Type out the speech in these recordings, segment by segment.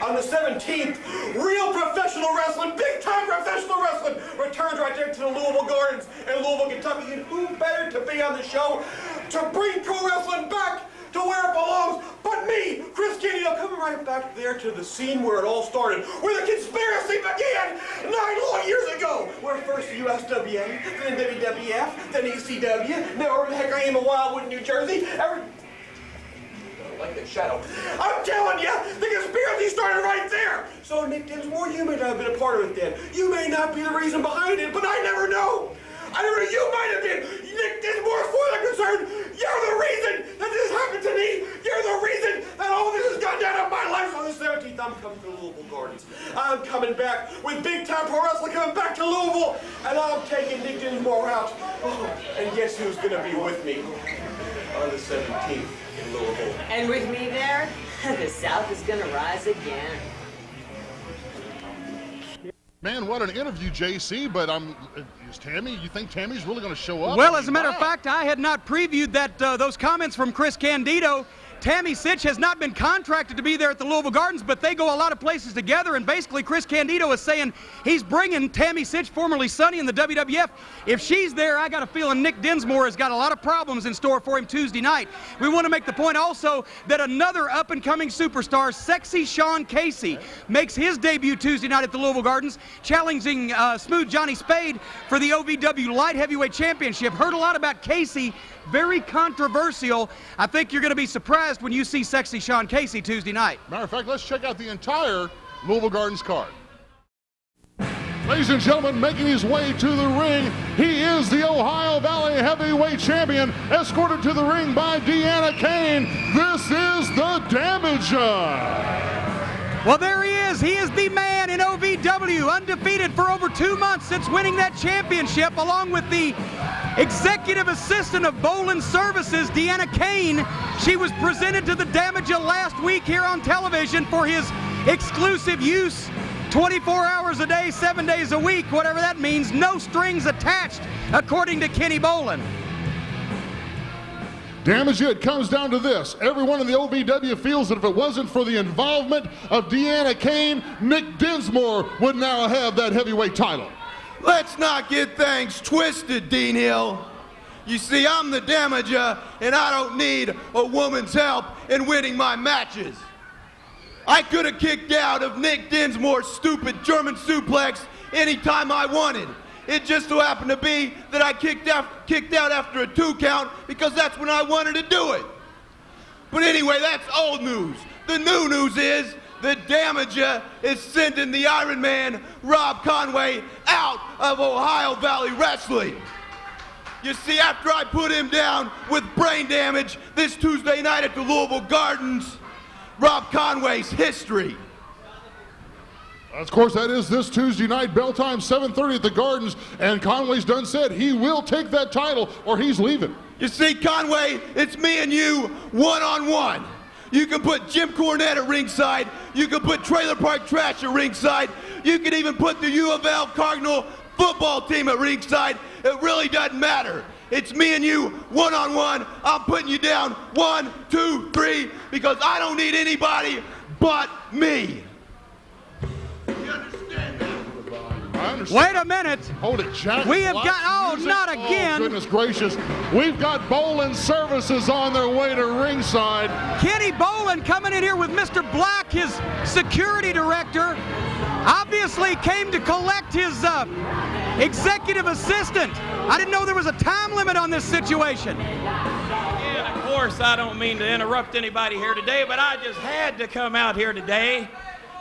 On the 17th, real professional wrestling, big-time professional wrestling, returns right there to the Louisville Gardens in Louisville, Kentucky. And who better to be on the show to bring pro wrestling back to where it belongs but me, Chris Candido, coming right back there to the scene where it all started, where the conspiracy began 9 long years ago, where first USWA, then WWF, then ECW, now where the heck I am in Wildwood, New Jersey. Like the shadow. I'm telling you, the conspiracy started right there. So Nick Dinsmore, you may not have been a part of it then. You may not be the reason behind it, but I never know. I never know. You might have been. Nick Dinsmore, as far as I'm concerned, you're the reason that this happened to me. You're the reason that all this has gone down in my life. On the 17th, I'm coming to Louisville Gardens. I'm coming back with big-time pro wrestling coming back to Louisville, and I'm taking Nick Dinsmore out. Oh, and guess who's going to be with me on the 17th? In Louisville. And with me there, the South is gonna rise again. Man, what an interview, JC, but is Tammy, you think Tammy's really going to show up? Well, as a matter of fact, I had not previewed that those comments from Chris Candido. Tammy Sitch has not been contracted to be there at the Louisville Gardens, but they go a lot of places together, and basically Chris Candido is saying he's bringing Tammy Sitch, formerly Sunny in the WWF. If she's there, I got a feeling Nick Dinsmore has got a lot of problems in store for him Tuesday night. We want to make the point also that another up-and-coming superstar, Sexy Sean Casey, makes his debut Tuesday night at the Louisville Gardens, challenging Smooth Johnny Spade for the OVW Light Heavyweight Championship. Heard a lot about Casey. Very controversial. I think you're going to be surprised when you see Sexy Sean Casey Tuesday night. Matter of fact, let's check out the entire Louisville Gardens card. Ladies and gentlemen, making his way to the ring, he is the Ohio Valley Heavyweight Champion, escorted to the ring by Deanna Kane. This is the Damager. Well, there he is. He is the man in OVW, undefeated for over 2 months since winning that championship, along with the executive assistant of Bolin Services, Deanna Kane. She was presented to the Damager last week here on television for his exclusive use, 24 hours a day, 7 days a week, whatever that means, no strings attached, according to Kenny Bolin. Damager, it comes down to this. Everyone in the OVW feels that if it wasn't for the involvement of Deanna Kane, Nick Dinsmore would now have that heavyweight title. Let's not get things twisted, Dean Hill. You see, I'm the Damager, and I don't need a woman's help in winning my matches. I could have kicked out of Nick Dinsmore's stupid German suplex anytime I wanted. It just so happened to be that I kicked out after a 2 count because that's when I wanted to do it. But anyway, that's old news. The new news is the Damager is sending the Iron Man, Rob Conway, out of Ohio Valley Wrestling. You see, after I put him down with brain damage this Tuesday night at the Louisville Gardens, Rob Conway's history. Of course, that is this Tuesday night, bell time, 7:30 at the Gardens, and Conway's done said he will take that title or he's leaving. You see, Conway, it's me and you one-on-one. You can put Jim Cornette at ringside. You can put Trailer Park Trash at ringside. You can even put the U of L Cardinal football team at ringside. It really doesn't matter. It's me and you one-on-one. I'm putting you down 1, 2, 3 because I don't need anybody but me. Wait a minute. Hold it, Jack. We have got, Music. not again. Oh, goodness gracious. We've got Bolin Services on their way to ringside. Kenny Bolin coming in here with Mr. Black, his security director. Obviously came to collect his executive assistant. I didn't know there was a time limit on this situation. And of course, I don't mean to interrupt anybody here today, but I just had to come out here today.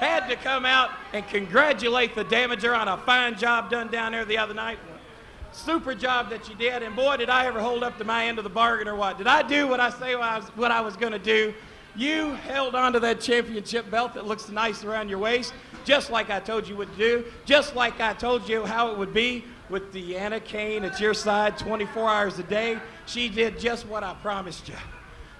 Had to come out and congratulate the Damager on a fine job done down there the other night. Super job that you did, and boy, did I ever hold up to my end of the bargain or what? Did I do what I say what I was going to do? You held on to that championship belt that looks nice around your waist, just like I told you what to do, just like I told you how it would be with Deanna Kane at your side 24 hours a day. She did just what I promised you.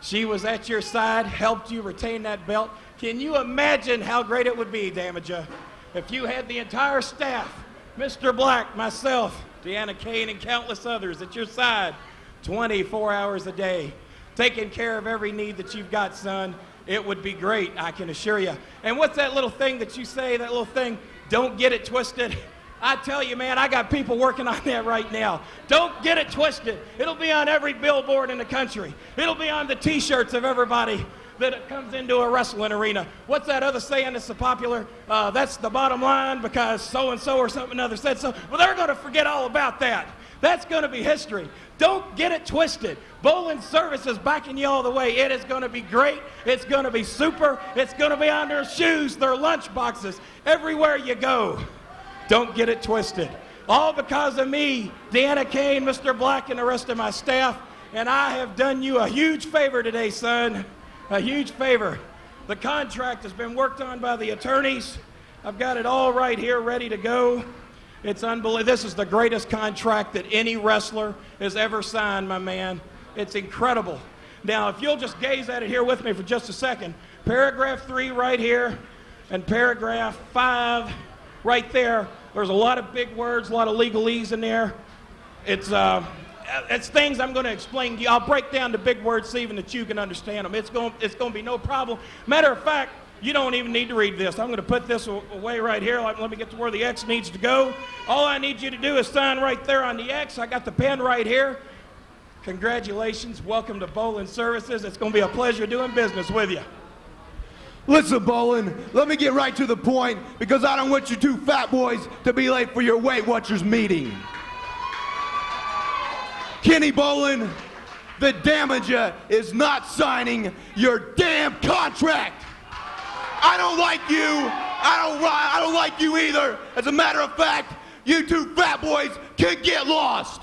She was at your side, helped you retain that belt. Can you imagine how great it would be, Damager, if you had the entire staff, Mr. Black, myself, Deanna Kane, and countless others at your side 24 hours a day, taking care of every need that you've got, son. It would be great, I can assure you. And what's that little thing that you say, that little thing, don't get it twisted? I tell you, man, I got people working on that right now. Don't get it twisted. It'll be on every billboard in the country. It'll be on the T-shirts of everybody that comes into a wrestling arena. What's that other saying that's so popular? That's the bottom line because so-and-so or something other said so. Well, they're going to forget all about that. That's going to be history. Don't get it twisted. Bowling Service is backing you all the way. It is going to be great. It's going to be super. It's going to be on their shoes, their lunch boxes, everywhere you go. Don't get it twisted. All because of me, Deanna Kane, Mr. Black, and the rest of my staff. And I have done you a huge favor today, son. A huge favor. The contract has been worked on by the attorneys. I've got it all right here ready to go. It's unbelievable. This is the greatest contract that any wrestler has ever signed, my man. It's incredible. Now, if you'll just gaze at it here with me for just a second. Paragraph 3 right here and paragraph 5 right there. There's a lot of big words, a lot of legalese in there. It's things I'm going to explain to you. I'll break down the big words so even that you can understand them. It's going to be no problem. Matter of fact, you don't even need to read this. I'm going to put this away right here. Let me get to where the X needs to go. All I need you to do is sign right there on the X. I got the pen right here. Congratulations. Welcome to Bowling Services. It's going to be a pleasure doing business with you. Listen, Bolin, let me get right to the point because I don't want you two fat boys to be late for your Weight Watchers meeting. Kenny Bolin, the damager is not signing your damn contract. I don't like you. I don't like you either. As a matter of fact, you two fat boys can get lost.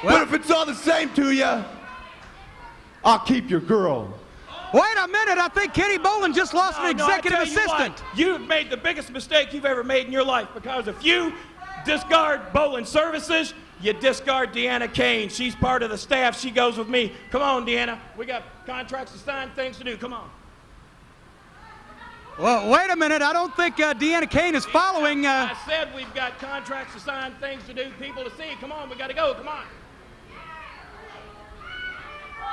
Well, but if it's all the same to you, I'll keep your girl. Wait a minute, I think Kenny Bolin just lost an executive assistant. You've made the biggest mistake you've ever made in your life because if you discard Bowling Services, you discard Deanna Kane. She's part of the staff. She goes with me. Come on, Deanna. We got contracts to sign, things to do. Come on. Well, wait a minute. I don't think Deanna Kane is following. I said we've got contracts to sign, things to do, people to see. Come on, we got to go. Come on.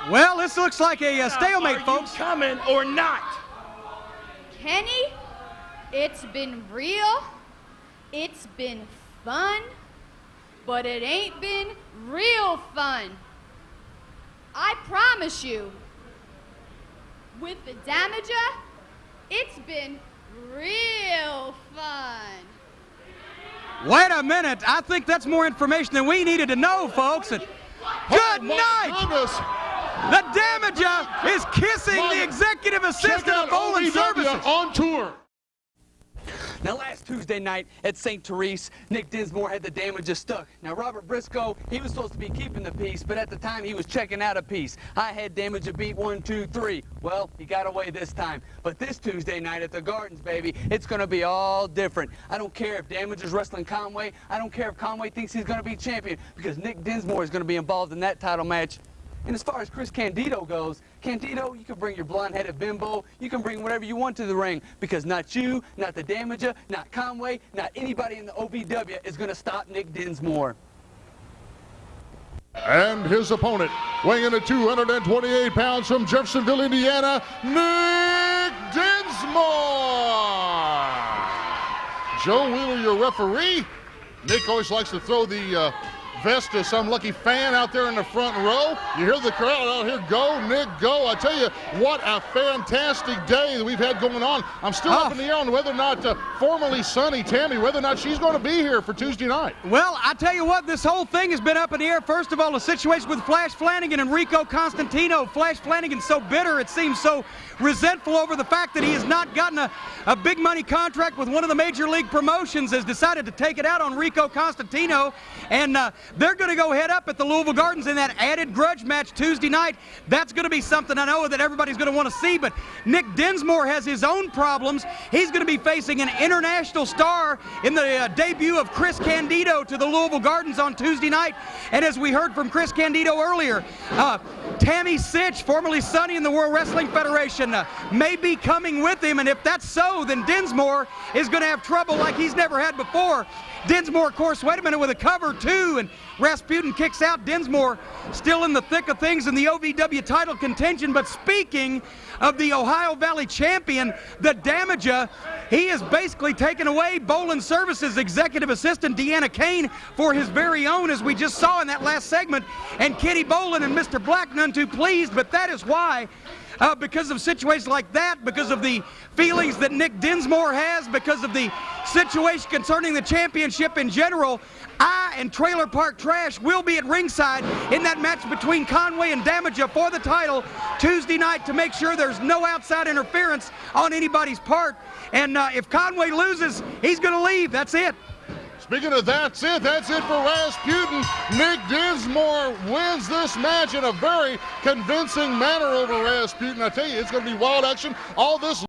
Well, this looks like a stalemate, folks. Are you coming or not? Kenny, it's been real, it's been fun, but it ain't been real fun. I promise you, with the damager, it's been real fun. Wait a minute. I think that's more information than we needed to know, folks. And good night. Goodness. The damager is kissing the executive assistant of Bowling Services. On tour. Now, last Tuesday night at St. Therese, Nick Dinsmore had the damager stuck. Now, Robert Briscoe, he was supposed to be keeping the piece, but at the time he was checking out a piece. I had damager beat 1, 2, 3. Well, he got away this time. But this Tuesday night at the Gardens, baby, it's going to be all different. I don't care if damager's wrestling Conway. I don't care if Conway thinks he's going to be champion, because Nick Dinsmore is going to be involved in that title match. And as far as Chris Candido goes, Candido, you can bring your blonde-headed bimbo, you can bring whatever you want to the ring, because not you, not the damager, not Conway, not anybody in the OVW is going to stop Nick Dinsmore. And his opponent, weighing in at 228 pounds from Jeffersonville, Indiana, Nick Dinsmore. Joe Wheeler, your referee. Nick always likes to throw the vest to some lucky fan out there in the front row. You hear the crowd out here, go, Nick, go. I tell you, what a fantastic day that we've had going on. I'm still up in the air on whether or not formerly Sunny Tammy, whether or not she's going to be here for Tuesday night. Well, I tell you what, this whole thing has been up in the air. First of all, the situation with Flash Flanagan and Rico Constantino. Flash Flanagan's so bitter, it seems so resentful over the fact that he has not gotten a big money contract with one of the major league promotions, has decided to take it out on Rico Constantino, and they're going to go head up at the Louisville Gardens in that added grudge match Tuesday night. That's going to be something I know that everybody's going to want to see, but Nick Dinsmore has his own problems. He's going to be facing an international star in the debut of Chris Candido to the Louisville Gardens on Tuesday night, and as we heard from Chris Candido earlier, Tammy Sitch, formerly Sunny in the World Wrestling Federation, may be coming with him, and if that's so, then Dinsmore is going to have trouble like he's never had before. Dinsmore, of course, wait a minute, with a cover too, and Rasputin kicks out. Dinsmore still in the thick of things in the OVW title contention. But speaking of the Ohio Valley champion, the Damager, he has basically taken away Bolin Services executive assistant Deanna Kane for his very own, as we just saw in that last segment. And Kitty Bolin and Mr. Black none too pleased, but that is why. Because of situations like that, because of the feelings that Nick Dinsmore has, because of the situation concerning the championship in general, I and Trailer Park Trash will be at ringside in that match between Conway and Damager for the title Tuesday night to make sure there's no outside interference on anybody's part. And if Conway loses, he's going to leave. That's it. Speaking of that's it for Rasputin. Nick Dinsmore wins this match in a very convincing manner over Rasputin. I tell you, it's going to be wild action. All this